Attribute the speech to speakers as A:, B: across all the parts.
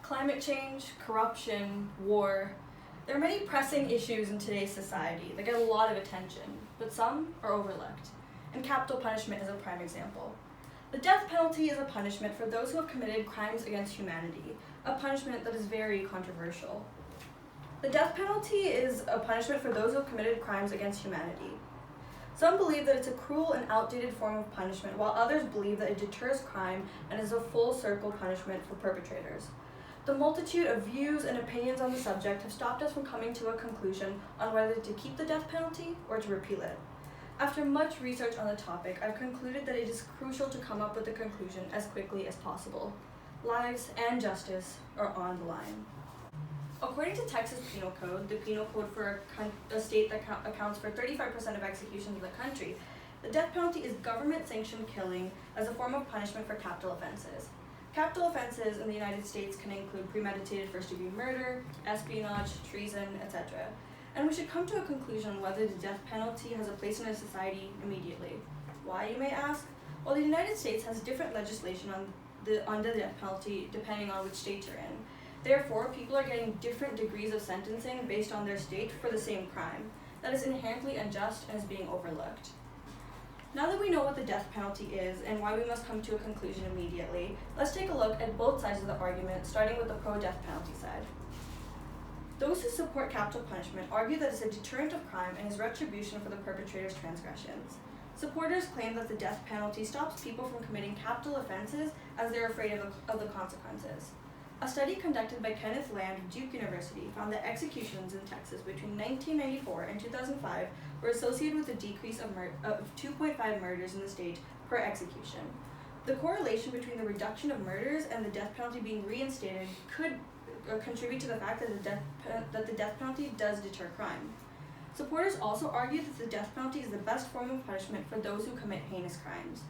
A: Climate change, corruption, war. There are many pressing issues in today's society that get a lot of attention, but some are overlooked, and capital punishment is a prime example. The death penalty is a punishment for those who have committed crimes against humanity, a punishment that is very controversial. The death penalty is a punishment for those who have committed crimes against humanity. Some believe that it's a cruel and outdated form of punishment, while others believe that it deters crime and is a full-circle punishment for perpetrators. The multitude of views and opinions on the subject have stopped us from coming to a conclusion on whether to keep the death penalty or to repeal it. After much research on the topic, I've concluded that it is crucial to come up with a conclusion as quickly as possible. Lives and justice are on the line. According to Texas Penal Code, the penal code for a state that accounts for 35% of executions in the country, the death penalty is government-sanctioned killing as a form of punishment for capital offenses. Capital offenses in the United States can include premeditated first-degree murder, espionage, treason, etc. And we should come to a conclusion on whether the death penalty has a place in our society immediately. Why, you may ask? Well, the United States has different legislation on the death penalty depending on which state you're in. Therefore, people are getting different degrees of sentencing based on their state for the same crime. That is inherently unjust and is being overlooked. Now that we know what the death penalty is and why we must come to a conclusion immediately, let's take a look at both sides of the argument, starting with the pro-death penalty side. Those who support capital punishment argue that it's a deterrent of crime and is retribution for the perpetrator's transgressions. Supporters claim that the death penalty stops people from committing capital offenses as they're afraid of the consequences. A study conducted by Kenneth Land of Duke University found that executions in Texas between 1994 and 2005 were associated with a decrease of 2.5 murders in the state per execution. The correlation between the reduction of murders and the death penalty being reinstated could contribute to the fact that the death penalty does deter crime. Supporters also argue that the death penalty is the best form of punishment for those who commit heinous crimes.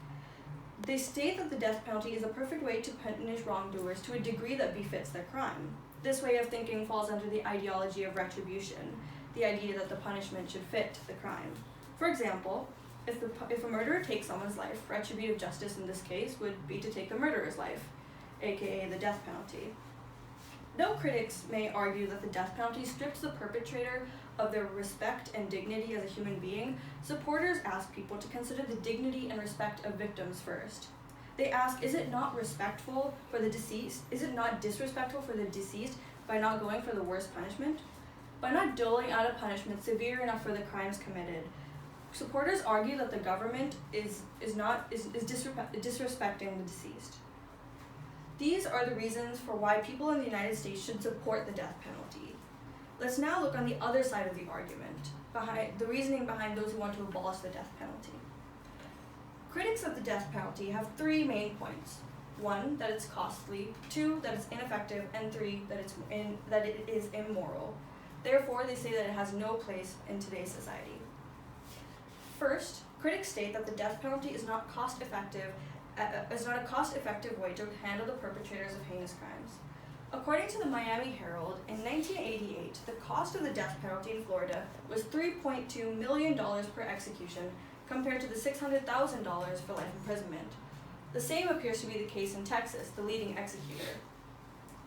A: They state that the death penalty is a perfect way to punish wrongdoers to a degree that befits their crime. This way of thinking falls under the ideology of retribution, the idea that the punishment should fit the crime. For example, if a murderer takes someone's life, retributive justice in this case would be to take the murderer's life, aka the death penalty. Though critics may argue that the death penalty strips the perpetrator of their respect and dignity as a human being, supporters ask people to consider the dignity and respect of victims first. They ask, is it not respectful for the deceased? Is it not disrespectful for the deceased by not going for the worst punishment? By not doling out a punishment severe enough for the crimes committed, supporters argue that the government is disrespecting the deceased. These are the reasons for why people in the United States should support the death penalty. Let's now look on the other side of the argument, behind the reasoning behind those who want to abolish the death penalty. Critics of the death penalty have three main points. 1, that it's costly, 2, that it's ineffective, and 3, that it is immoral. Therefore, they say that it has no place in today's society. First, critics state that the death penalty is not a cost-effective way to handle the perpetrators of heinous crimes. According to the Miami Herald, in 1988, the cost of the death penalty in Florida was $3.2 million per execution, compared to the $600,000 for life imprisonment. The same appears to be the case in Texas, the leading executor.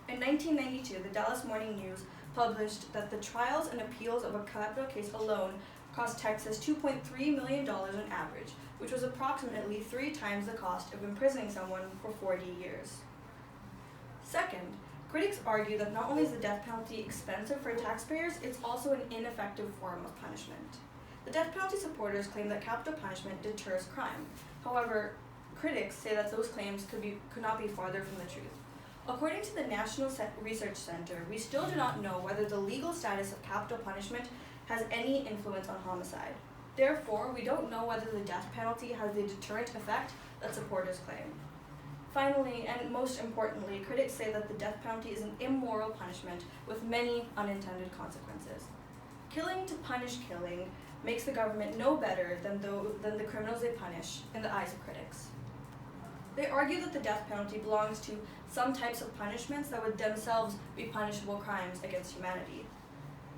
A: In 1992, the Dallas Morning News published that the trials and appeals of a capital case alone cost Texas $2.3 million on average, which was approximately 3 times the cost of imprisoning someone for 40 years. Second, critics argue that not only is the death penalty expensive for taxpayers, it's also an ineffective form of punishment. The death penalty supporters claim that capital punishment deters crime. However, critics say that those claims could not be farther from the truth. According to the National Research Center, we still do not know whether the legal status of capital punishment has any influence on homicide. Therefore, we don't know whether the death penalty has the deterrent effect that supporters claim. Finally, and most importantly, critics say that the death penalty is an immoral punishment with many unintended consequences. Killing to punish killing makes the government no better than the criminals they punish in the eyes of critics. They argue that the death penalty belongs to some types of punishments that would themselves be punishable crimes against humanity.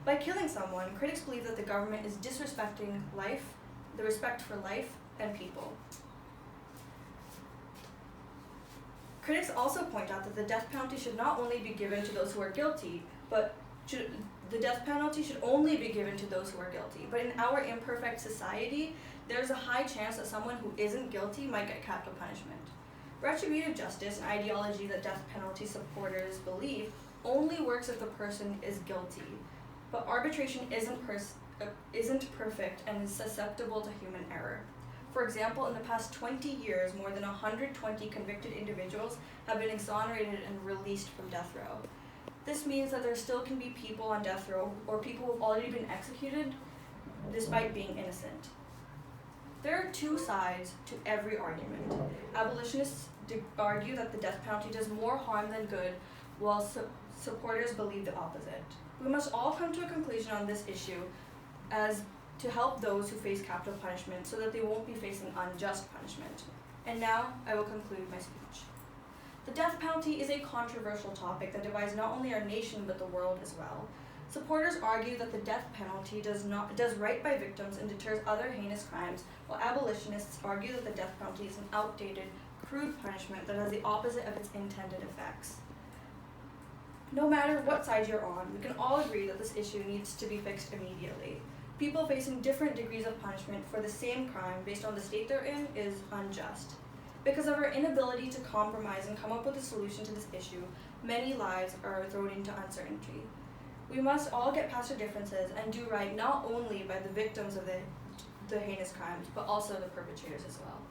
A: By killing someone, critics believe that the government is disrespecting life, the respect for life and people. Critics also point out that the death penalty should not only be given to those who are guilty, the death penalty should only be given to those who are guilty. But in our imperfect society, there's a high chance that someone who isn't guilty might get capital punishment. Retributive justice, an ideology that death penalty supporters believe, only works if the person is guilty. But arbitration isn't perfect and is susceptible to human error. For example, in the past 20 years, more than 120 convicted individuals have been exonerated and released from death row. This means that there still can be people on death row or people who have already been executed despite being innocent. There are two sides to every argument. Abolitionists argue that the death penalty does more harm than good, while supporters believe the opposite. We must all come to a conclusion on this issue as to help those who face capital punishment so that they won't be facing unjust punishment. And now I will conclude my speech. The death penalty is a controversial topic that divides not only our nation but the world as well. Supporters argue that the death penalty does right by victims and deters other heinous crimes, while abolitionists argue that the death penalty is an outdated, crude punishment that has the opposite of its intended effects. No matter what side you're on, we can all agree that this issue needs to be fixed immediately. People facing different degrees of punishment for the same crime based on the state they're in is unjust. Because of our inability to compromise and come up with a solution to this issue, many lives are thrown into uncertainty. We must all get past our differences and do right not only by the victims of the heinous crimes, but also the perpetrators as well.